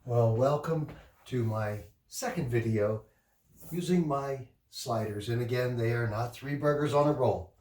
Well, welcome to my second video using my sliders. And again, they are not three burgers on a roll.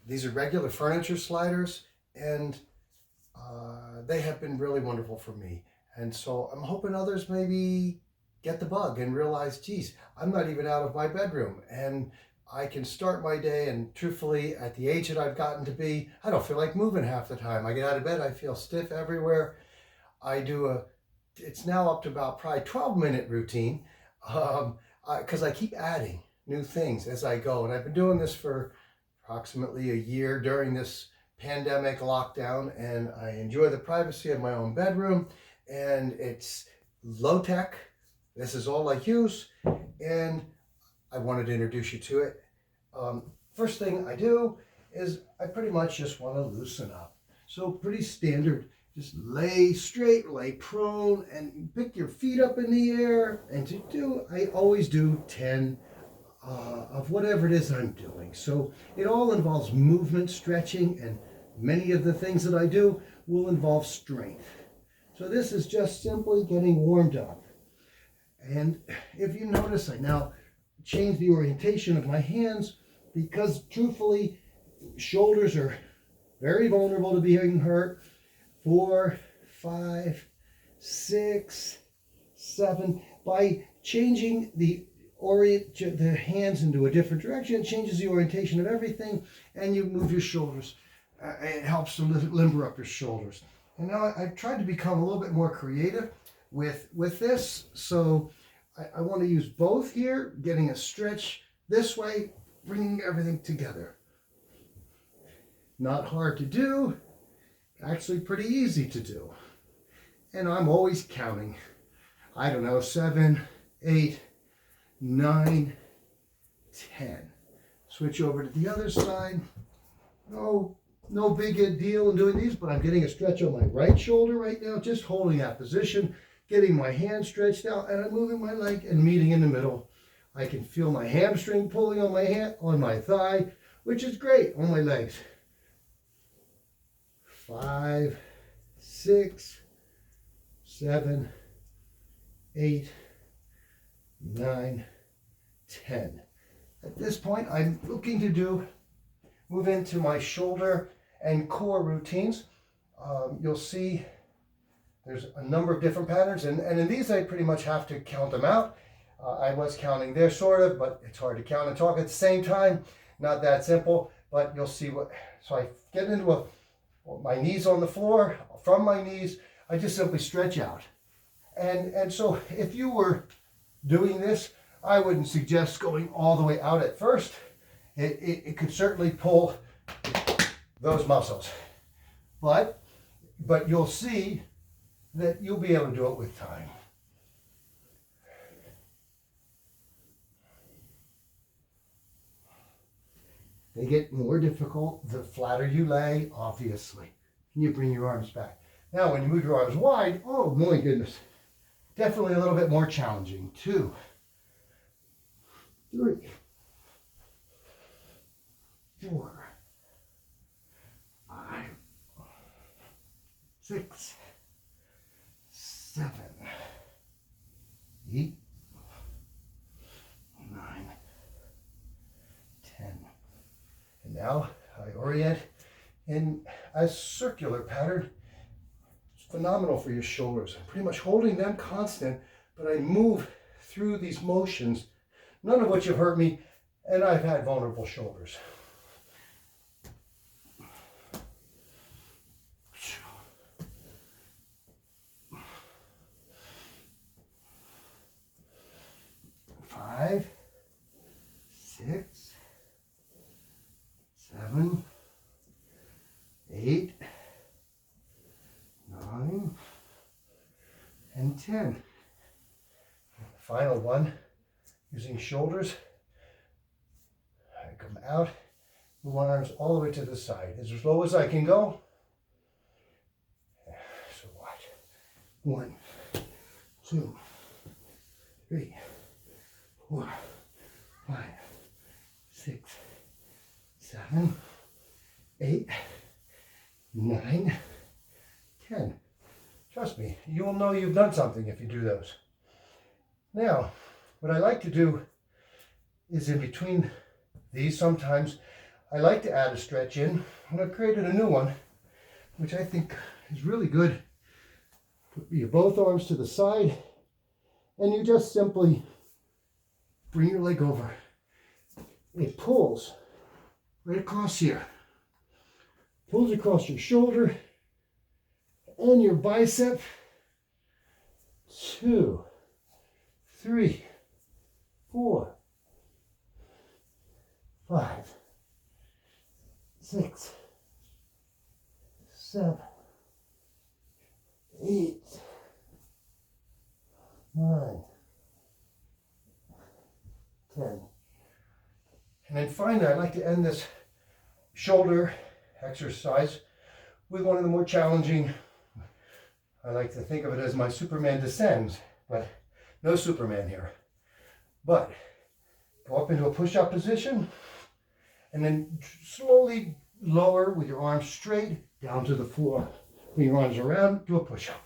These are regular furniture sliders, and they have been really wonderful for me. And so I'm hoping others maybe get the bug and realize, geez, I'm not even out of my bedroom. And I can start my day, and truthfully, at the age that I've gotten to be, I don't feel like moving half the time. I get out of bed, I feel stiff everywhere. It's now up to about probably 12-minute routine because I keep adding new things as I go. And I've been doing this for approximately a year during this pandemic lockdown, and I enjoy the privacy of my own bedroom, and it's low tech. This is all I use, and I wanted to introduce you to it. First thing I do is I pretty much just want to loosen up. So pretty standard. Just lay straight, lay prone, and pick your feet up in the air. And I always do 10 of whatever it is I'm doing. So it all involves movement, stretching, and many of the things that I do will involve strength. So this is just simply getting warmed up. And if you notice, I now change the orientation of my hands because truthfully, shoulders are very vulnerable to being hurt. 4, 5, 6, 7. By changing the hands into a different direction, it changes the orientation of everything, and you move your shoulders. It helps to limber up your shoulders. And now I've tried to become a little bit more creative with this. So I want to use both here, getting a stretch this way, bringing everything together. Not hard to do. Actually pretty easy to do. And I'm always counting. I don't know, 7, 8, 9, 10. Switch over to the other side. No big deal in doing these, but I'm getting a stretch on my right shoulder right now, just holding that position, getting my hand stretched out, and I'm moving my leg and meeting in the middle. I can feel my hamstring pulling on my hand, on my thigh, which is great on my legs. 5, 6, 7, 8, 9, 10. At this point, I'm looking to move into my shoulder and core routines. You'll see there's a number of different patterns, and in these I pretty much have to count them out. I was counting there sort of, but it's hard to count and talk at the same time. Not that simple, but you'll see so I get into my knees on the floor. From my knees, I just simply stretch out. And so if you were doing this, I wouldn't suggest going all the way out at first. It could certainly pull those muscles. But you'll see that you'll be able to do it with time. They get more difficult the flatter you lay, obviously. And you bring your arms back. Now, when you move your arms wide, oh my goodness, definitely a little bit more challenging. 2, 3, 4, 5, 6, 7, 8, 9, 10. And now I orient in a circular pattern. It's phenomenal for your shoulders. I'm pretty much holding them constant, but I move through these motions, none of which have hurt me, and I've had vulnerable shoulders. Five, 6, 7, 8, 9, and 10. Final one, using shoulders. I come out, move my arms all the way to the side, as low as I can go. So watch. 1, 2, 3, 4, 5, 6, 7, 8, 9, 10. Trust me, you will know you've done something if you do those. Now, what I like to do is in between these, sometimes I like to add a stretch in, and I've created a new one, which I think is really good. Put your both arms to the side, and you just simply bring your leg over. It pulls right across here. Pulls across your shoulder and your bicep. 2, 3, 4, 5, 6, 7, 8, 9, 10. And then finally, I like to end this shoulder exercise with one of the more challenging. I like to think of it as my Superman descends, but no Superman here. But go up into a push-up position and then slowly lower with your arms straight down to the floor. Bring your arms around, do a push-up.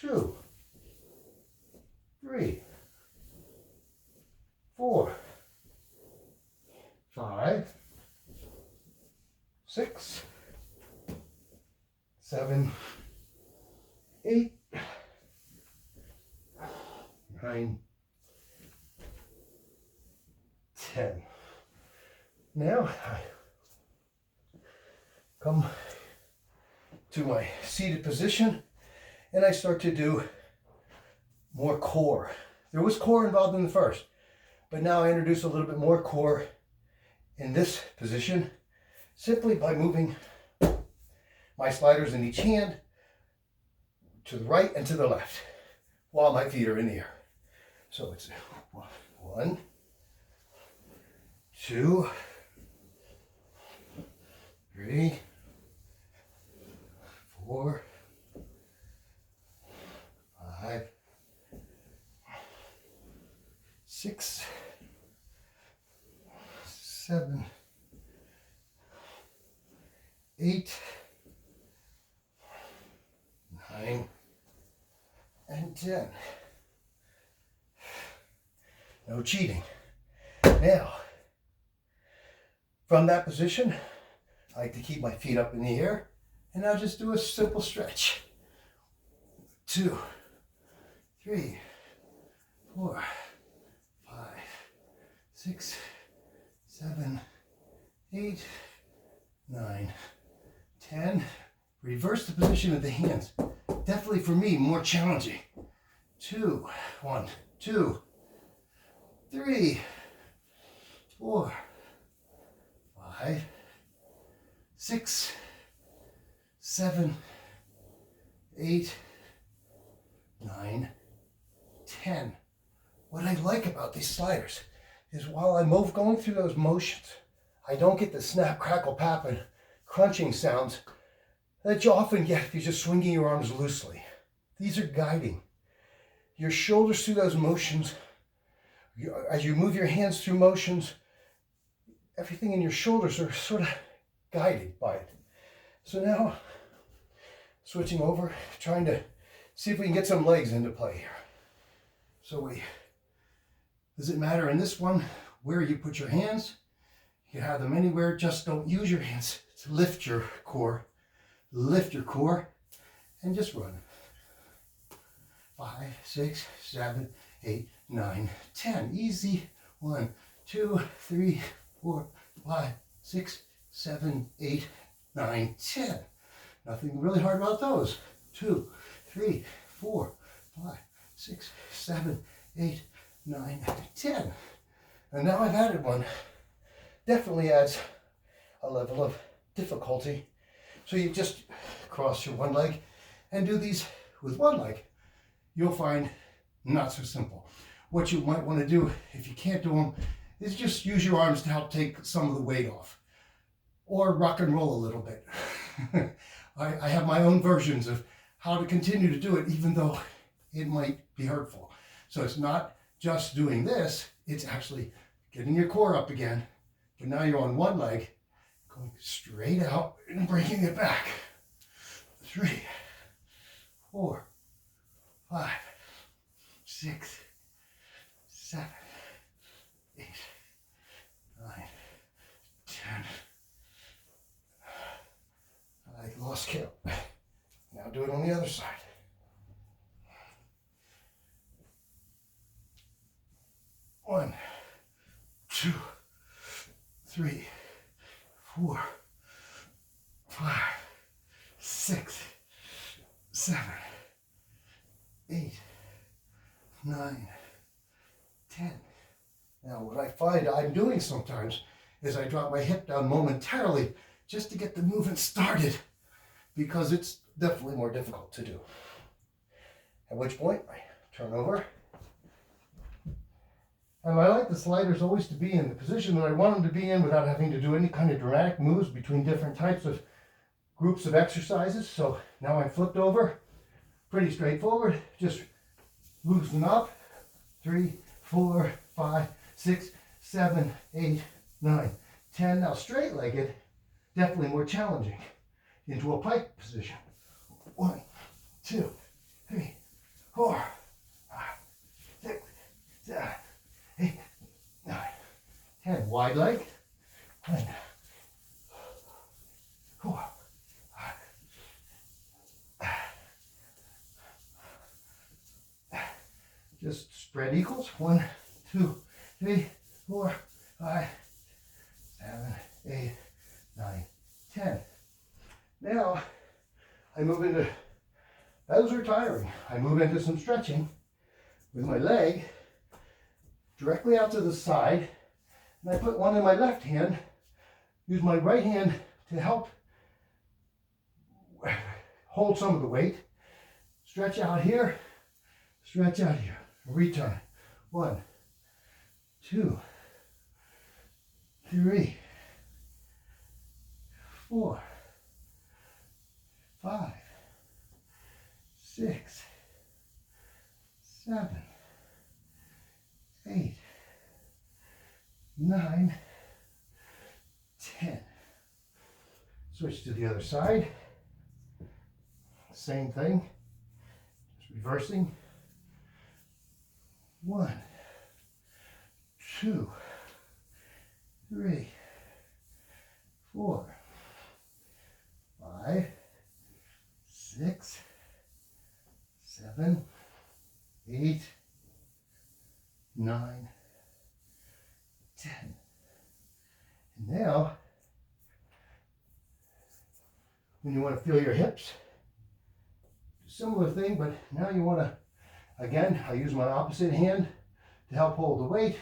2, 3, 4, 5, 6, 7, 8, 9, 10. Now I come to my seated position and I start to do more core. There was core involved in the first, but now I introduce a little bit more core in this position simply by moving my sliders in each hand to the right and to the left while my feet are in the air. So it's 1, 2, 3, 4, 5, 6, 7, 8, 9, and 10. No cheating. Now, from that position, I like to keep my feet up in the air, and I'll just do a simple stretch. 2, 3, 4, 5, 6, 7, 8, 9, 10. Reverse the position of the hands. Definitely for me, more challenging. 2, 1, 2, 3, 4, 5, 6, 7, 8, 9, 10. What I like about these sliders is while I'm going through those motions, I don't get the snap, crackle, pop, and crunching sounds that you often get if you're just swinging your arms loosely. These are guiding. Your shoulders through those motions, as you move your hands through motions, everything in your shoulders are sort of guided by it. So now, switching over, trying to see if we can get some legs into play here. So does it matter in this one where you put your hands? You have them anywhere, just don't use your hands to lift your core. Lift your core and just run. 5, 6, 7, 8, 9, 10. Easy. 1, 2, 3, 4, 5, 6, 7, 8, 9, 10. Nothing really hard about those. 2, 3, 4, 5, 6, 7, 8, 9, 10. And now I've added one. Definitely adds a level of difficulty. So you just cross your one leg and do these with one leg. You'll find not so simple. What you might want to do if you can't do them is just use your arms to help take some of the weight off. Or rock and roll a little bit. I have my own versions of how to continue to do it even though it might be hurtful. So it's not just doing this, it's actually getting your core up again. But now you're on one leg, going straight out and bringing it back. 3, 4, 5, 6, 7, 8, 9, 10. I lost count. Now do it on the other side. 1, 2, 3, 4, 5, 6, 7, 8, 9, 10. Now what I find I'm doing sometimes is I drop my hip down momentarily just to get the movement started, because it's definitely more difficult to do. At which point I turn over. And I like the sliders always to be in the position that I want them to be in without having to do any kind of dramatic moves between different types of groups of exercises. So now I'm flipped over, pretty straightforward, just loosen up. 3, 4, 5, 6, 7, 8, 9, 10. Now straight-legged, definitely more challenging. Into a pike position. 1, 2, 3, 4, 5, 6, 7, 8, 9, 10. Wide leg. 1, 4, 5. Just spread equals. 1, 2, 3, 4, 5, 7, 8, 9, 10. Now I move into, those are tiring. I move into some stretching with my leg directly out to the side, and I put one in my left hand, use my right hand to help hold some of the weight, stretch out here, stretch out here, return. 1, 2, 3, 4, 5, 6, 7, 8, 9, 10. Switch to the other side. Same thing. Just reversing. 1, 2, 3, 4, 5, 6, 7, 8, 9, 10. And now, when you want to feel your hips, similar thing, but now you want to, again, I use my opposite hand to help hold the weight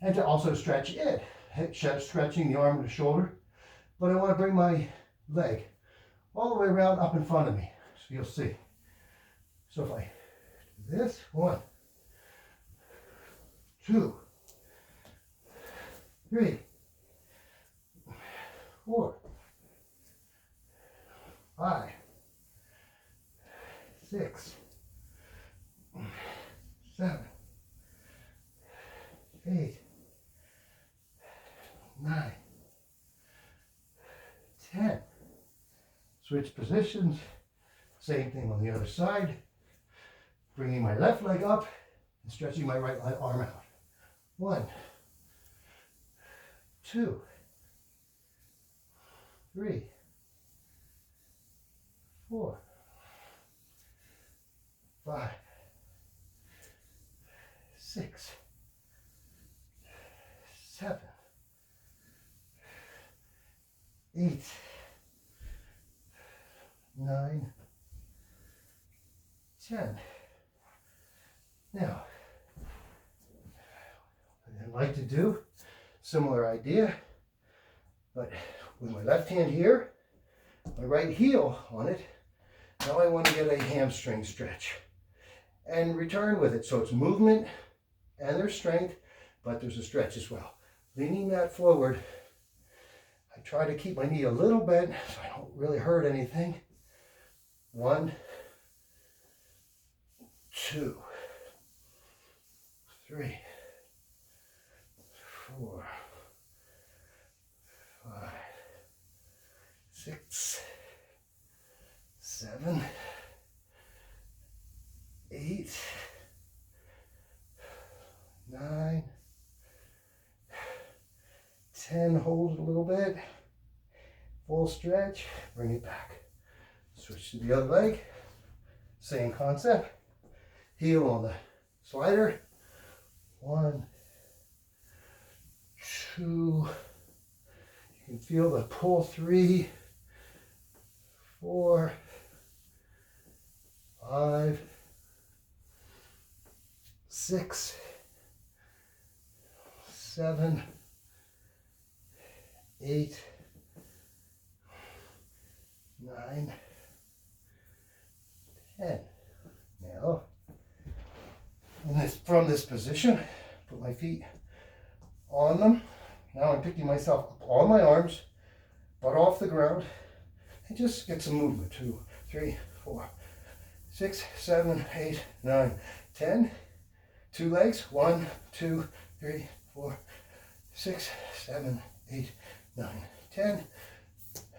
and to also stretch it, stretching the arm and the shoulder. But I want to bring my leg all the way around up in front of me, so you'll see. So if I do this, 1, 2, 3, 4, 5, 6, 7, 8, 9, 10. Switch positions. Same thing on the other side. Bringing my left leg up and stretching my right arm out. 1, 2, 3, 4, 5, 6, 7, 8, 9, 10. Now, I'd like to do similar idea, but with my left hand here, my right heel on it. Now I want to get a hamstring stretch and return with it. So it's movement and there's strength, but there's a stretch as well. Leaning that forward, I try to keep my knee a little bent so I don't really hurt anything. 1, 2, 3, 4, 5, 6, 7, 8, 9, 10. Hold it a little bit. Full stretch. Bring it back. Switch to the other leg. Same concept. Heel on the slider. 1, 2. You can feel the pull. 3, 4, 5, 6, 7, 8, 9, 10. Now, from this position, put my feet on them. Now I'm picking myself up on my arms, butt off the ground, and just get some movement. 2, 3, 4, 6, 7, 8, 9, 10. 2 legs. 1, 2, 3, 4, 6, 7, 8, 9, 10.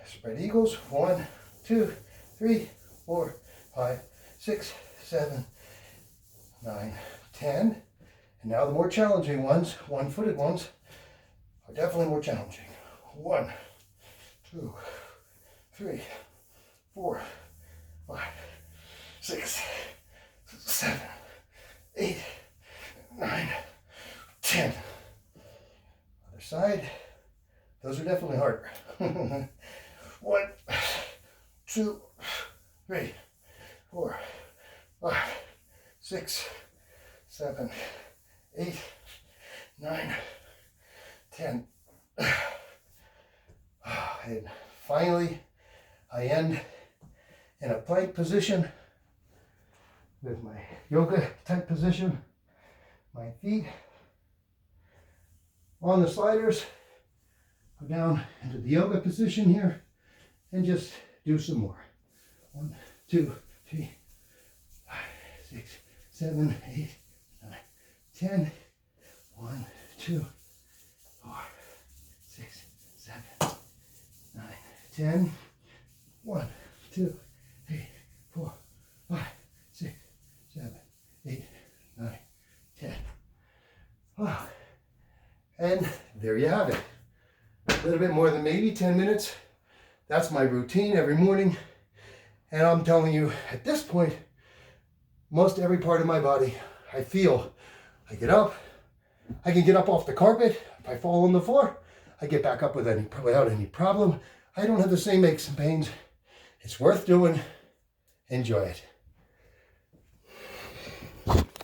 Spread eagles. 1, 2, 3, 4, 5, 6, 7, 9, 10. And now the more challenging ones, one-footed ones, are definitely more challenging. 1, 2, 3, 4, 5, 6, 7, 8, 9, 10. Other side. Those are definitely harder. 1, 2, 3, 4, 5, 6, 7, 8, 9, 10. And finally, I end in a plank position with my yoga type position. My feet on the sliders. Go down into the yoga position here and just do some more. 1, 2, 3, 5, 6, 7, 8, 9, 10. 1, 2, 4, 6, 7, 9, 10. 1, 2, 3, 4, 5, 6, 7, 8, 9, 10. Oh. And there you have it. A little bit more than maybe 10 minutes. That's my routine every morning. And I'm telling you, at this point, most every part of my body, I feel. I get up. I can get up off the carpet. If I fall on the floor, I get back up without any problem. I don't have the same aches and pains. It's worth doing. Enjoy it.